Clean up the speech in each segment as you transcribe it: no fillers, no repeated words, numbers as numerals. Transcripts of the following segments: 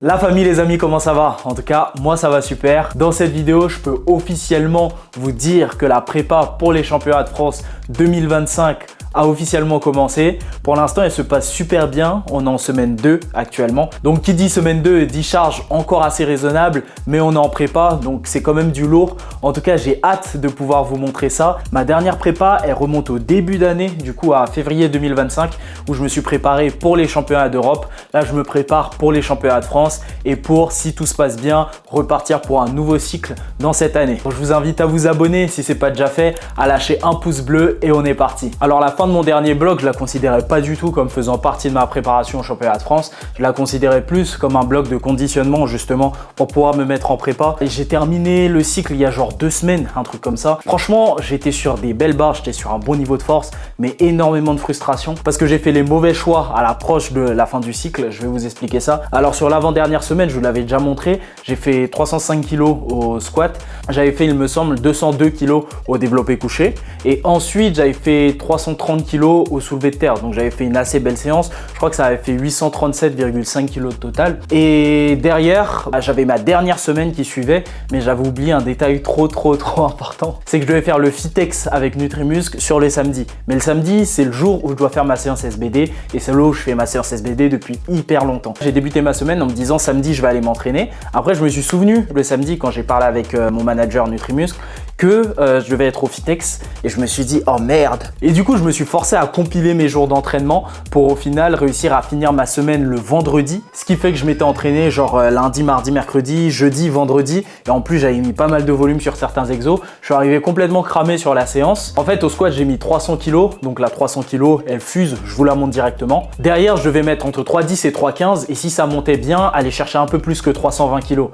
La famille, les amis, comment ça va? En tout cas, moi ça va super. Dans cette vidéo, je peux officiellement vous dire que la prépa pour les championnats de France 2025 a officiellement commencé. Pour l'instant, elle se passe super bien. On est en semaine 2 actuellement. Donc, qui dit semaine 2 dit charge encore assez raisonnable, mais on est en prépa, donc c'est quand même du lourd. En tout cas, j'ai hâte de pouvoir vous montrer ça. Ma dernière prépa, elle remonte au début d'année, du coup à février 2025, où je me suis préparé pour les championnats d'Europe. Là, je me prépare pour les championnats de France et pour, si tout se passe bien, repartir pour un nouveau cycle dans cette année. Donc, je vous invite à vous abonner si ce n'est pas déjà fait, à lâcher un pouce bleu et on est parti. Alors, la fin de mon dernier blog, je la considérais pas du tout comme faisant partie de ma préparation au championnat de France. Je la considérais plus comme un blog de conditionnement justement pour pouvoir me mettre en prépa. Et j'ai terminé le cycle il y a genre 2 semaines, un truc comme ça. Franchement, j'étais sur des belles barres, j'étais sur un bon niveau de force, mais énormément de frustration parce que j'ai fait les mauvais choix à l'approche de la fin du cycle. Je vais vous expliquer ça. Alors sur l'avant-dernière semaine, je vous l'avais déjà montré, j'ai fait 305 kg au squat. J'avais fait, il me semble, 202 kg au développé couché. Et ensuite, j'avais fait 330 kg au soulevé de terre. Donc j'avais fait une assez belle séance. Je crois que ça avait fait 837,5 kg de total. Et derrière, j'avais ma dernière semaine qui suivait, mais j'avais oublié un détail trop important. C'est que je devais faire le Fitex avec Nutrimuscle sur les samedis. Mais le samedi, c'est le jour où je dois faire ma séance SBD et c'est là où je fais ma séance SBD depuis hyper longtemps. J'ai débuté ma semaine en me disant samedi, je vais aller m'entraîner. Après, je me suis souvenu le samedi quand j'ai parlé avec mon manager Nutrimuscle que je devais être au Fitex et je me suis dit oh merde. Et du coup je me suis forcé à compiler mes jours d'entraînement pour au final réussir à finir ma semaine le vendredi, ce qui fait que je m'étais entraîné genre lundi, mardi, mercredi, jeudi, vendredi et en plus j'avais mis pas mal de volume sur certains exos. Je suis arrivé complètement cramé sur la séance. En fait au squat j'ai mis 300 kg, donc la 300 kg elle fuse, je vous la montre directement. Derrière je devais mettre entre 310 et 315 et si ça montait bien aller chercher un peu plus que 320 kg.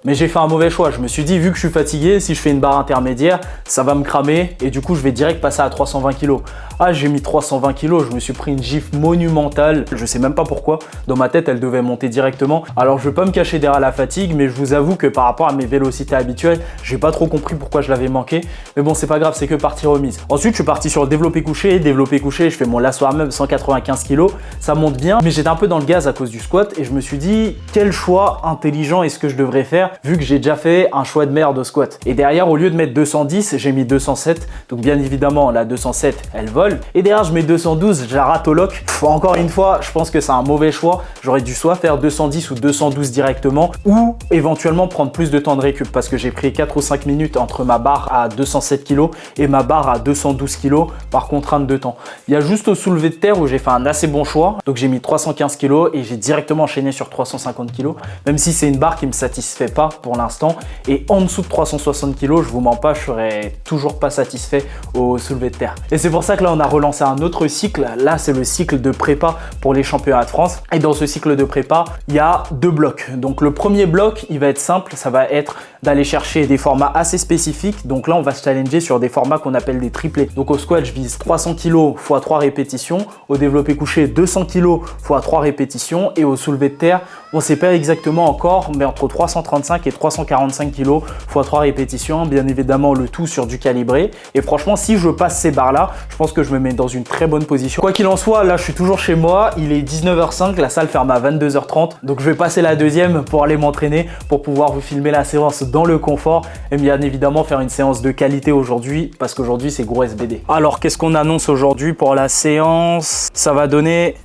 Mais j'ai fait un mauvais choix. Je me suis dit, vu que je suis fatigué, si je fais une barre intermédiaire, ça va me cramer et du coup, je vais direct passer à 320 kg. Ah, j'ai mis 320 kg, je me suis pris une gifle monumentale. Je sais même pas pourquoi. Dans ma tête, elle devait monter directement. Alors, je vais pas me cacher derrière la fatigue, mais je vous avoue que par rapport à mes vélocités habituelles, j'ai pas trop compris pourquoi je l'avais manqué. Mais bon, c'est pas grave, c'est que partie remise. Ensuite, je suis parti sur le développé couché. Développé couché, je fais mon lasso arm up 195 kg. Ça monte bien, mais j'étais un peu dans le gaz à cause du squat et je me suis dit, quel choix intelligent est-ce que je devrais faire vu que j'ai déjà fait un choix de merde au squat. Et derrière, au lieu de mettre 210, j'ai mis 207. Donc bien évidemment, la 207, elle vole. Et derrière, je mets 212, je la rate au lock. Encore une fois, je pense que c'est un mauvais choix. J'aurais dû soit faire 210 ou 212 directement ou éventuellement prendre plus de temps de récup parce que j'ai pris 4 ou 5 minutes entre ma barre à 207 kg et ma barre à 212 kg par contrainte de temps. Il y a juste au soulevé de terre où j'ai fait un assez bon choix. Donc j'ai mis 315 kg et j'ai directement enchaîné sur 350 kg. Même si c'est une barre qui me satisfait pas pour l'instant et en dessous de 360 kg, je vous mens pas, je serais toujours pas satisfait au soulevé de terre. Et c'est pour ça que là on a relancé un autre cycle. Là c'est le cycle de prépa pour les championnats de France et dans ce cycle de prépa il y a 2 blocs. Donc le premier bloc il va être simple, ça va être d'aller chercher des formats assez spécifiques. Donc là on va se challenger sur des formats qu'on appelle des triplés. Donc au squat je vise 300 kg x 3 répétitions, au développé couché 200 kg x 3 répétitions et au soulevé de terre on sait pas exactement encore mais entre 335 et 345 kg x 3 répétitions, bien évidemment le tout sur du calibré. Et franchement si je passe ces barres là, je pense que je me mets dans une très bonne position. Quoi qu'il en soit, là je suis toujours chez moi, il est 19h05, la salle ferme à 22h30, donc je vais passer la deuxième pour aller m'entraîner, pour pouvoir vous filmer la séance dans le confort et bien évidemment faire une séance de qualité aujourd'hui parce qu'aujourd'hui c'est gros SBD. Alors qu'est-ce qu'on annonce aujourd'hui pour la séance? Ça va donner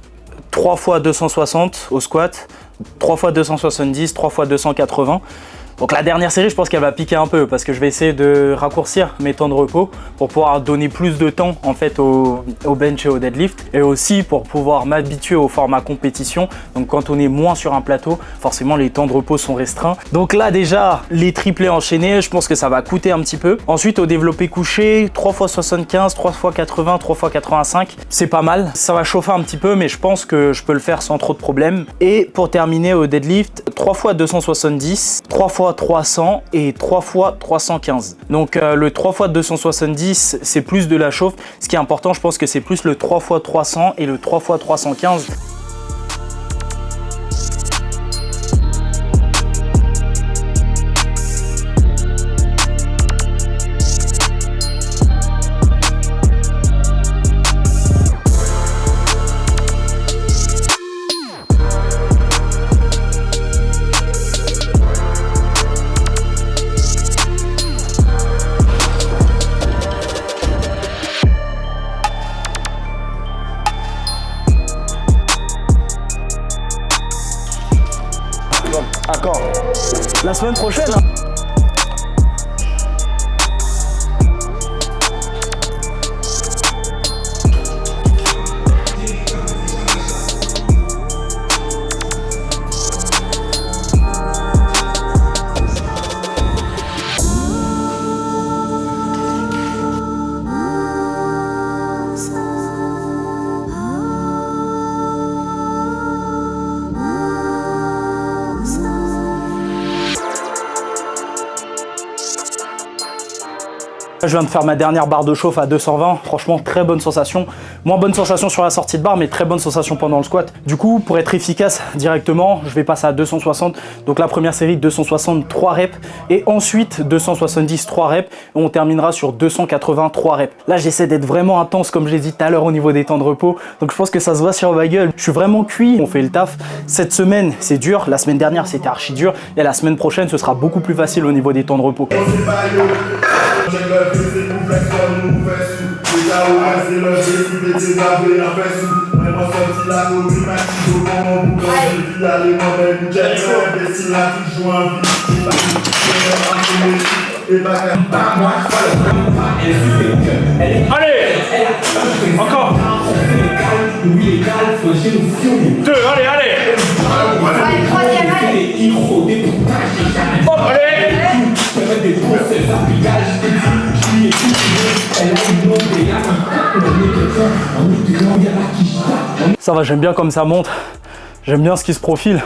3 x 260 au squat, 3 x 270, 3 x 280. Donc la dernière série, je pense qu'elle va piquer un peu parce que je vais essayer de raccourcir mes temps de repos pour pouvoir donner plus de temps en fait au bench et au deadlift et aussi pour pouvoir m'habituer au format compétition. Donc quand on est moins sur un plateau, forcément les temps de repos sont restreints. Donc là déjà, les triplés enchaînés, je pense que ça va coûter un petit peu. Ensuite au développé couché, 3 x 75, 3 x 80, 3 x 85, c'est pas mal. Ça va chauffer un petit peu mais je pense que je peux le faire sans trop de problèmes. Et pour terminer au deadlift, 3 x 270, 3 x 300 et 3 x 315. Donc le 3 x 270 c'est plus de la chauffe. Ce qui est important, je pense que c'est plus le 3 x 300 et le 3 x 315. D'accord. La semaine prochaine. Je viens de faire ma dernière barre de chauffe à 220, franchement très bonne sensation. Moins bonne sensation sur la sortie de barre, mais très bonne sensation pendant le squat. Du coup, pour être efficace directement, je vais passer à 260. Donc la première série, 260, 3 reps. Et ensuite, 270, 3 reps. Et on terminera sur 280, 3 reps. Là, j'essaie d'être vraiment intense, comme j'ai dit tout à l'heure au niveau des temps de repos. Donc je pense que ça se voit sur ma gueule. Je suis vraiment cuit, on fait le taf. Cette semaine, c'est dur. La semaine dernière, c'était archi dur. Et la semaine prochaine, ce sera beaucoup plus facile au niveau des temps de repos. Allez, encore. Deux, allez, allez. Hop, allez. Ça va, j'aime bien comme ça monte. J'aime bien ce qui se profile.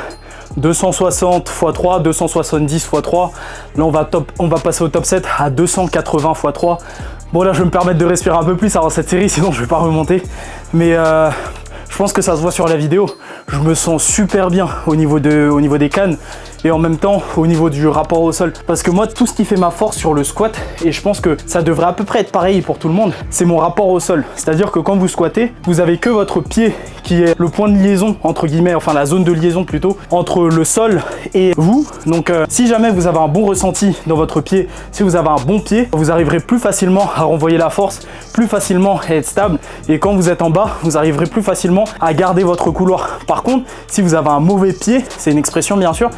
260 x 3, 270 x 3. Là, on va passer au top 7 à 280 x 3. Bon, là, je vais me permettre de respirer un peu plus avant cette série, sinon je vais pas remonter. Mais je pense que ça se voit sur la vidéo. Je me sens super bien au niveau des cannes et en même temps au niveau du rapport au sol. Parce que moi, tout ce qui fait ma force sur le squat, et je pense que ça devrait à peu près être pareil pour tout le monde, c'est mon rapport au sol. C'est-à-dire que quand vous squattez, vous avez que votre pied qui est le point de liaison, entre guillemets, enfin la zone de liaison plutôt, entre le sol et vous. Donc si jamais vous avez un bon ressenti dans votre pied, si vous avez un bon pied, vous arriverez plus facilement à renvoyer la force, plus facilement à être stable. Et quand vous êtes en bas, vous arriverez plus facilement à garder votre couloir. Par contre, si vous avez un mauvais pied, c'est une expression bien sûr,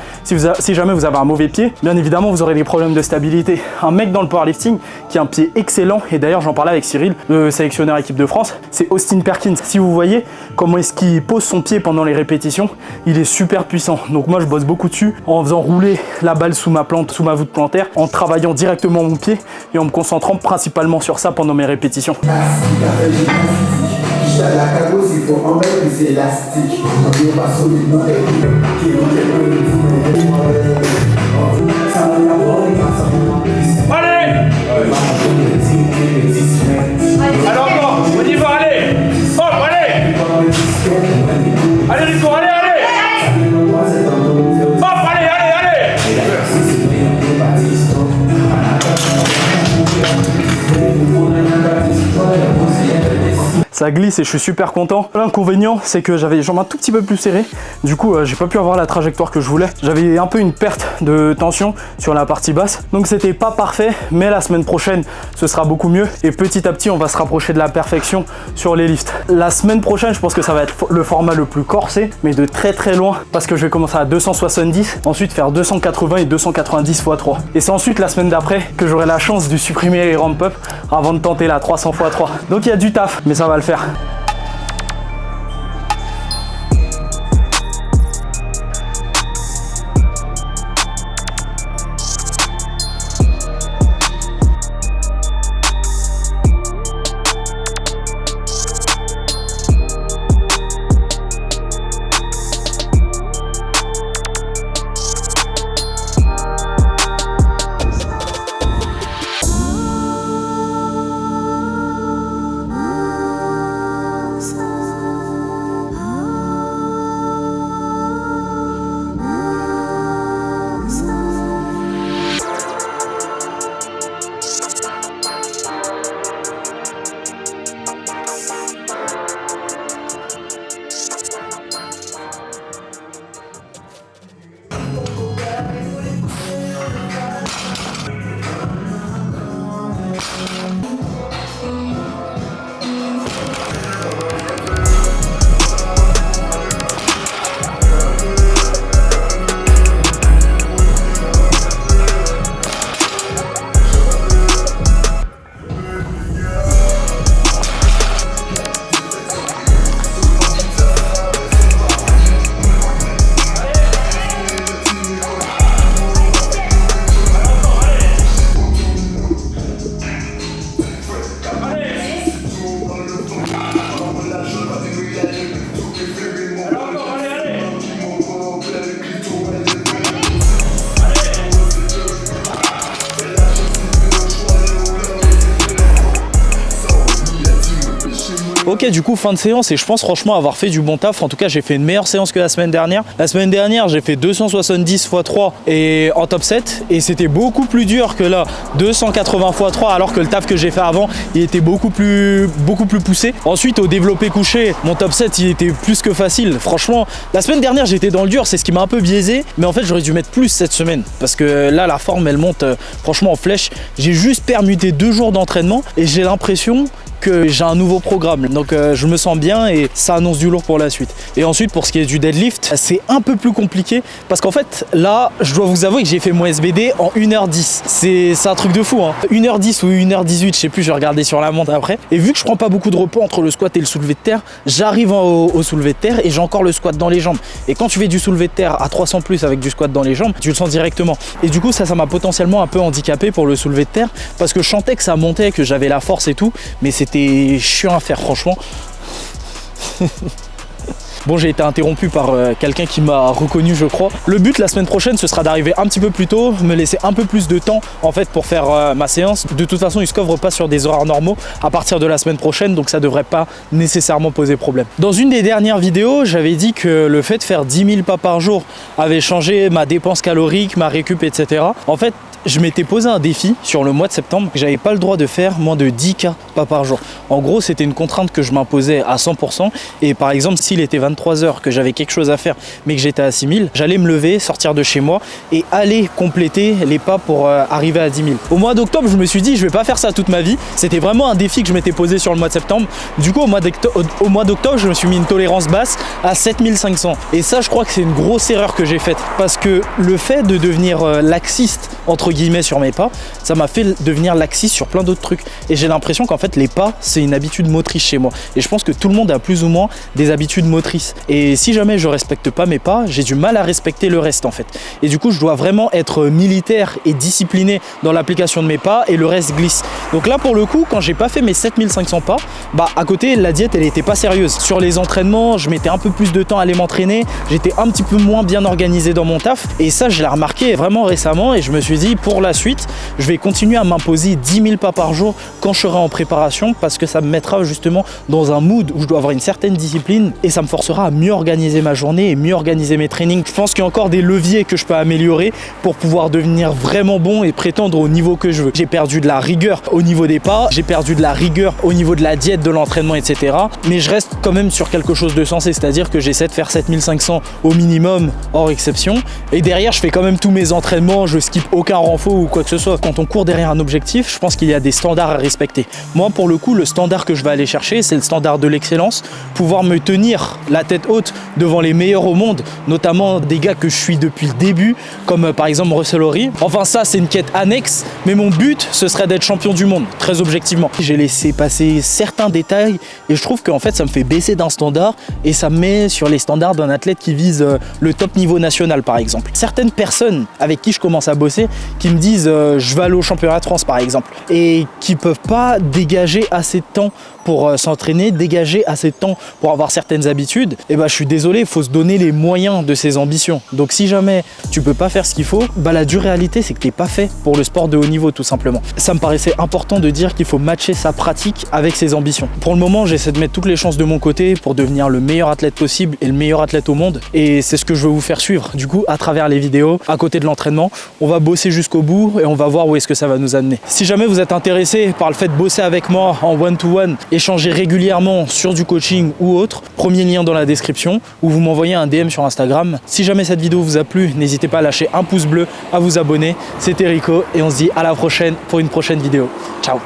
si jamais vous avez un mauvais pied, bien évidemment vous aurez des problèmes de stabilité. Un mec dans le powerlifting qui a un pied excellent, et d'ailleurs j'en parlais avec Cyril, le sélectionneur équipe de France, c'est Austin Perkins. Si vous voyez comment est-ce qu'il pose son pied pendant les répétitions, il est super puissant. Donc moi je bosse beaucoup dessus en faisant rouler la balle sous ma voûte plantaire, en travaillant directement mon pied et en me concentrant principalement sur ça pendant mes répétitions. La cagoule, il faut en mettre, c'est élastique. On pas solidement Allez. Alors encore, on y va, allez. Hop, allez. Allez, Nico, allez, allez. Hop, allez, allez, allez. Ça glisse et je suis super content. L'inconvénient, c'est que j'avais les jambes un tout petit peu plus serrées. Du coup, j'ai pas pu avoir la trajectoire que je voulais. J'avais un peu une perte de tension sur la partie basse. Donc c'était pas parfait, mais la semaine prochaine, ce sera beaucoup mieux. Et petit à petit, on va se rapprocher de la perfection sur les lifts. La semaine prochaine, je pense que ça va être le format le plus corsé, mais de très très loin. Parce que je vais commencer à 270, ensuite faire 280 et 290 x 3. Et c'est ensuite la semaine d'après que j'aurai la chance de supprimer les ramp-up avant de tenter la 300 x 3. Donc il y a du taf, mais ça va le faire. Ok, du coup, fin de séance et je pense franchement avoir fait du bon taf. En tout cas, j'ai fait une meilleure séance que la semaine dernière. La semaine dernière, j'ai fait 270 x 3 et en top 7 et c'était beaucoup plus dur que là, 280 x 3 alors que le taf que j'ai fait avant, il était beaucoup plus poussé. Ensuite, au développé couché, mon top 7, il était plus que facile. Franchement, la semaine dernière, j'étais dans le dur, c'est ce qui m'a un peu biaisé, mais en fait, j'aurais dû mettre plus cette semaine parce que là, la forme, elle monte franchement en flèche. J'ai juste permuté 2 jours d'entraînement et j'ai l'impression que j'ai un nouveau programme, donc je me sens bien et ça annonce du lourd pour la suite. Et ensuite, pour ce qui est du deadlift, c'est un peu plus compliqué parce qu'en fait là, je dois vous avouer que j'ai fait mon SBD en 1h10. C'est un truc de fou, hein. 1h10 ou 1h18, je sais plus, je vais regarder sur la montre après. Et vu que je prends pas beaucoup de repos entre le squat et le soulevé de terre, j'arrive au soulevé de terre et j'ai encore le squat dans les jambes. Et quand tu fais du soulevé de terre à 300 plus avec du squat dans les jambes, tu le sens directement. Et du coup, ça m'a potentiellement un peu handicapé pour le soulevé de terre parce que je sentais que ça montait, que j'avais la force et tout, mais c'était chiant à faire, franchement. Bon, j'ai été interrompu par quelqu'un qui m'a reconnu, je crois. Le but la semaine prochaine, ce sera d'arriver un petit peu plus tôt, me laisser un peu plus de temps en fait pour faire ma séance. De toute façon, Iskov repasse sur des horaires normaux à partir de la semaine prochaine, donc ça devrait pas nécessairement poser problème. Dans une des dernières vidéos, j'avais dit que le fait de faire 10 000 pas par jour avait changé ma dépense calorique, ma récup, etc. En fait, je m'étais posé un défi sur le mois de septembre que j'avais pas le droit de faire moins de 10K pas par jour. En gros, c'était une contrainte que je m'imposais à 100%. Et par exemple, s'il était 23 h que j'avais quelque chose à faire, mais que j'étais à 6 000, j'allais me lever, sortir de chez moi et aller compléter les pas pour arriver à 10 000. Au mois d'octobre, je me suis dit, je vais pas faire ça toute ma vie. C'était vraiment un défi que je m'étais posé sur le mois de septembre. Du coup, au mois d'octobre, je me suis mis une tolérance basse à 7500. Et ça, je crois que c'est une grosse erreur que j'ai faite. Parce que le fait de devenir laxiste, entre guillemets, sur mes pas, ça m'a fait devenir laxiste sur plein d'autres trucs. Et j'ai l'impression qu'en fait, les pas, c'est une habitude motrice chez moi. Et je pense que tout le monde a plus ou moins des habitudes motrices. Et si jamais je respecte pas mes pas, j'ai du mal à respecter le reste en fait. Et du coup, je dois vraiment être militaire et discipliné dans l'application de mes pas et le reste glisse. Donc là, pour le coup, quand j'ai pas fait mes 7500 pas, bah à côté, la diète, elle était pas sérieuse. Sur les entraînements, je mettais un peu plus de temps à aller m'entraîner. J'étais un petit peu moins bien organisé dans mon taf. Et ça, je l'ai remarqué vraiment récemment et je me suis dit, pour la suite, je vais continuer à m'imposer 10 000 pas par jour quand je serai en préparation parce que ça me mettra justement dans un mood où je dois avoir une certaine discipline et ça me forcera à mieux organiser ma journée et mieux organiser mes trainings. Je pense qu'il y a encore des leviers que je peux améliorer pour pouvoir devenir vraiment bon et prétendre au niveau que je veux. J'ai perdu de la rigueur au niveau des pas, j'ai perdu de la rigueur au niveau de la diète, de l'entraînement, etc. Mais je reste quand même sur quelque chose de sensé, c'est-à-dire que j'essaie de faire 7500 au minimum, hors exception. Et derrière, je fais quand même tous mes entraînements, je skip aucun renfort ou quoi que ce soit. Quand on court derrière un objectif, je pense qu'il y a des standards à respecter. Moi, pour le coup, le standard que je vais aller chercher, c'est le standard de l'excellence, pouvoir me tenir la tête haute devant les meilleurs au monde, notamment des gars que je suis depuis le début, comme par exemple Russell Horry. Enfin ça, c'est une quête annexe, mais mon but, ce serait d'être champion du monde, très objectivement. J'ai laissé passer certains détails et je trouve qu'en fait, ça me fait baisser d'un standard et ça me met sur les standards d'un athlète qui vise le top niveau national, par exemple. Certaines personnes avec qui je commence à bosser, qui me disent je vais aller au championnat de France, par exemple, et qui peuvent pas dégager assez de temps pour s'entraîner, dégager assez de temps pour avoir certaines habitudes, et bah je suis désolé, il faut se donner les moyens de ses ambitions. Donc si jamais tu peux pas faire ce qu'il faut, bah la dure réalité c'est que t'es pas fait pour le sport de haut niveau tout simplement. Ça me paraissait important de dire qu'il faut matcher sa pratique avec ses ambitions. Pour le moment, j'essaie de mettre toutes les chances de mon côté pour devenir le meilleur athlète possible et le meilleur athlète au monde, et c'est ce que je veux vous faire suivre. Du coup, à travers les vidéos, à côté de l'entraînement, on va bosser jusqu'au bout et on va voir où est-ce que ça va nous amener. Si jamais vous êtes intéressé par le fait de bosser avec moi en one-to-one, échanger régulièrement sur du coaching ou autre, premier lien dans la description, ou vous m'envoyez un DM sur Instagram. Si jamais cette vidéo vous a plu, n'hésitez pas à lâcher un pouce bleu, à vous abonner. C'était Rico et on se dit à la prochaine pour une prochaine vidéo. Ciao.